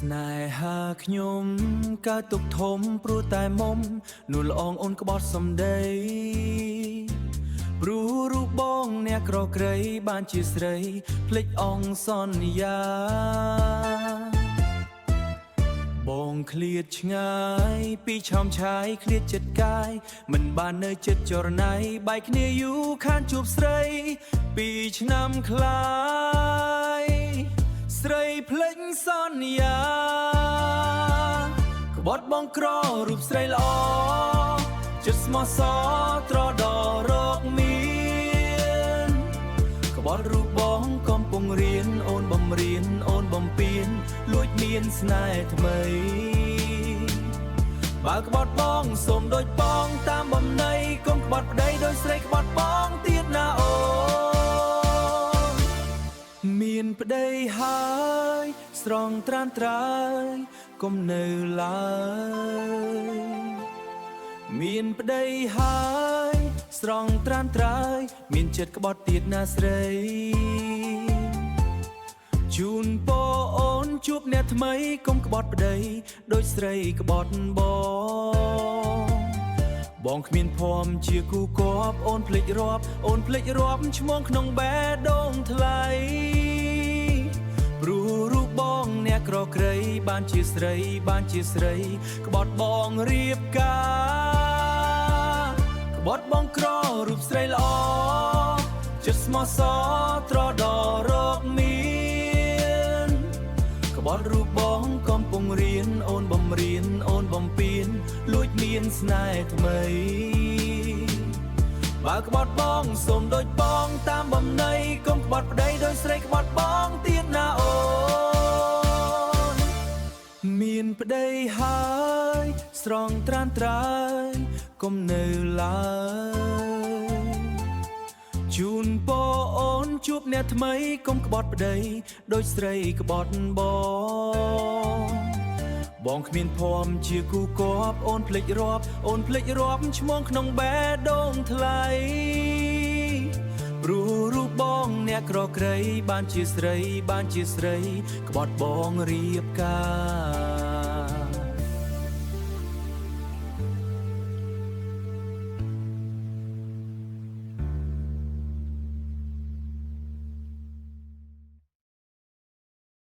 ស្នេហាខ្ញុំកើតទុកធំព្រោះតែមុំនោះល្អងអូនក្បត់សំដីព្រោះរូបបងអ្នកក្រក្រៃបានជាស្រីភ្លេចអងសន្យាបងឃ្លាតឆ្ងាយពីឆោមឆាយឃ្លាតចិត្តកាយមិនបាននៅចិត្តចរណៃបែកគ្នាយូរខានជួបស្រី2ឆ្នាំខ្ល้ายស្រីភ្លេចសន្យាក្បត់បងក្ររូបស្រីល្អចិត្តស្មោះសរត្រដរកមានក្បត់រូបបងកំពុងរៀនអូនបំរៀនអូនបំពេញលួចមានស្នេហ៍ថ្មីបើក្បត់បងសូមដូចបងតាមបំណៃកុំក្បត់ប្តីដោយស្រីក្បត់បងទៀតណាអូនមានប្តីហើយស្រងត្រានត្រើយកុំនៅឡើយមានប្តីហើយស្រងត្រានត្រើយមានចិត្តក្បត់ទៀតណាស្រីជូនពរអូនជួបអ្នកថ្មីកុំក្បត់ប្តីដូចស្រីក្បត់បងគ្មានភ័មជាគូគប់អូនភ្លេចរាប់អូនភ្លេចរាប់ឈ្មោះក្នុងបេះដូងថ្លៃព្រោះរូបបងអ្នកក្រក្រៃបានជាស្រីបានជាស្រីក្បត់បងរៀបការក្បត់បងក្ររូបស្រីល្អចិត្តស្មោះសរត្រដរកមានក្បត់រូបបងកំពុងរៀនអូនបំរៀនអូនបំពេញលួចមានស្នេហ៍ថ្មីបើក្បត់បងសូមដូចបងតាមបំណៃកុំក្បត់ប្តីដោយស្រីក្បត់បងទៀតណាអូនមានប្តីហើយស្រងត្រានត្រើយកុំនៅឡើយជូនពរអូនជួបអ្នកថ្មីកុំក្បត់ប្តីដូចស្រីក្បត់បងគ្មានភ័មជាគូគប់អូនភ្លេចរាប់អូនភ្លេចរាប់ឈ្មោះក្នុងបេះដូងថ្លៃព្រោះរូបបងអ្នកក្រក្រៃបានជាស្រីបានជាស្រីក្បត់បងរៀបការ